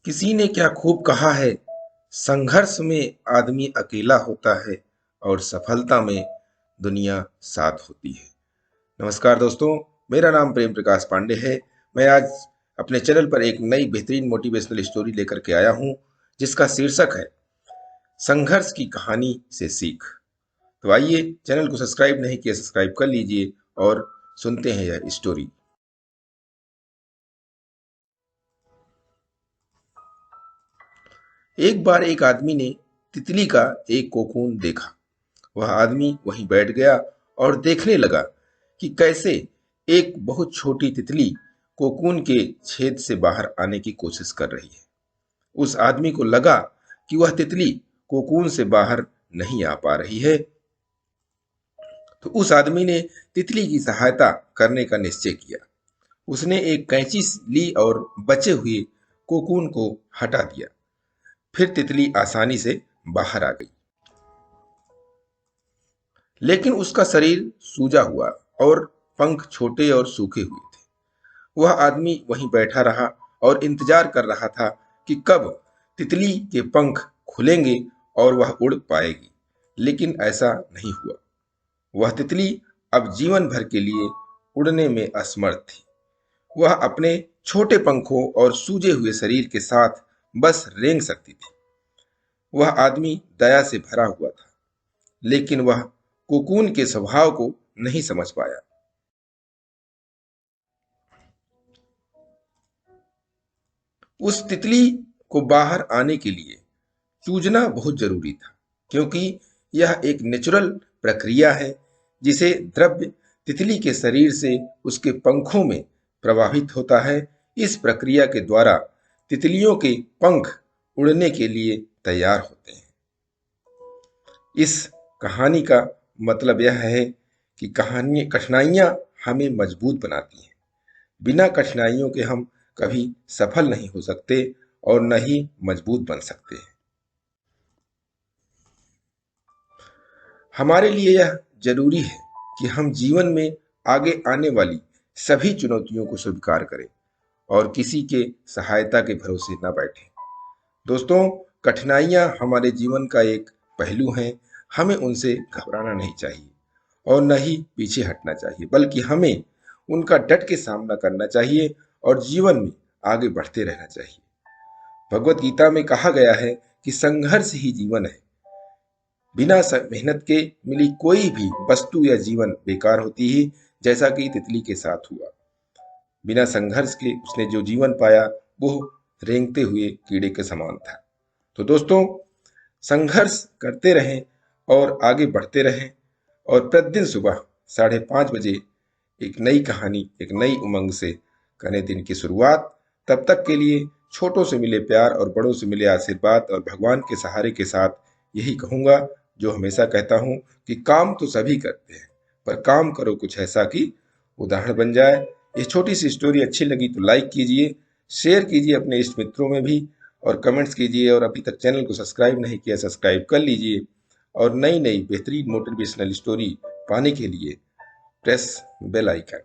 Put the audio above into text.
किसी ने क्या खूब कहा है, संघर्ष में आदमी अकेला होता है और सफलता में दुनिया साथ होती है। नमस्कार दोस्तों, मेरा नाम प्रेम प्रकाश पांडे है। मैं आज अपने चैनल पर एक नई बेहतरीन मोटिवेशनल स्टोरी लेकर के आया हूं, जिसका शीर्षक है संघर्ष की कहानी से सीख। तो आइए, चैनल को सब्सक्राइब नहीं किया सब्सक्राइब कर लीजिए और सुनते हैं यह स्टोरी। एक बार एक आदमी ने तितली का एक कोकून देखा। वह आदमी वहीं बैठ गया और देखने लगा कि कैसे एक बहुत छोटी तितली कोकून के छेद से बाहर आने की कोशिश कर रही है। उस आदमी को लगा कि वह तितली कोकून से बाहर नहीं आ पा रही है, तो उस आदमी ने तितली की सहायता करने का निश्चय किया। उसने एक कैंची ली और बचे हुए कोकून को हटा दिया। फिर तितली आसानी से बाहर आ गई, लेकिन उसका शरीर सूजा हुआ और पंख छोटे और सूखे हुए थे। वह आदमी वहीं बैठा रहा और इंतजार कर रहा था कि कब तितली के पंख खुलेंगे और वह उड़ पाएगी, लेकिन ऐसा नहीं हुआ। वह तितली अब जीवन भर के लिए उड़ने में असमर्थ थी। वह अपने छोटे पंखों और सूजे हुए शरीर के साथ बस रेंग सकती थी। वह आदमी दया से भरा हुआ था, लेकिन वह कोकून के स्वभाव को नहीं समझ पाया। उस तितली को बाहर आने के लिए चूजना बहुत जरूरी था, क्योंकि यह एक नेचुरल प्रक्रिया है जिसे द्रव्य तितली के शरीर से उसके पंखों में प्रवाहित होता है। इस प्रक्रिया के द्वारा तितलियों के पंख उड़ने के लिए तैयार होते हैं। इस कहानी का मतलब यह है कि कठिनाइयां हमें मजबूत बनाती हैं। बिना कठिनाइयों के हम कभी सफल नहीं हो सकते और न ही मजबूत बन सकते हैं। हमारे लिए यह जरूरी है कि हम जीवन में आगे आने वाली सभी चुनौतियों को स्वीकार करें और किसी के सहायता के भरोसे न बैठें। दोस्तों, कठिनाइयां हमारे जीवन का एक पहलू हैं। हमें उनसे घबराना नहीं चाहिए और न ही पीछे हटना चाहिए, बल्कि हमें उनका डट के सामना करना चाहिए और जीवन में आगे बढ़ते रहना चाहिए। भगवत गीता में कहा गया है कि संघर्ष ही जीवन है। बिना मेहनत के मिली कोई भी वस्तु या जीवन बेकार होती है, जैसा कि तितली के साथ हुआ। बिना संघर्ष के उसने जो जीवन पाया वो रेंगते हुए कीड़े के समान था। तो दोस्तों, संघर्ष करते रहें और आगे बढ़ते रहें और प्रतिदिन सुबह 5:30 बजे एक नई कहानी, एक नई उमंग से करें दिन की शुरुआत। तब तक के लिए छोटों से मिले प्यार और बड़ों से मिले आशीर्वाद और भगवान के सहारे के साथ यही कहूंगा जो हमेशा कहता हूं कि काम तो सभी करते हैं, पर काम करो कुछ ऐसा कि उदाहरण बन जाए। ये छोटी सी स्टोरी अच्छी लगी तो लाइक कीजिए, शेयर कीजिए अपने इष्ट मित्रों में भी और कमेंट्स कीजिए। और अभी तक चैनल को सब्सक्राइब नहीं किया सब्सक्राइब कर लीजिए और नई नई बेहतरीन मोटिवेशनल स्टोरी पाने के लिए प्रेस बेल आइकन।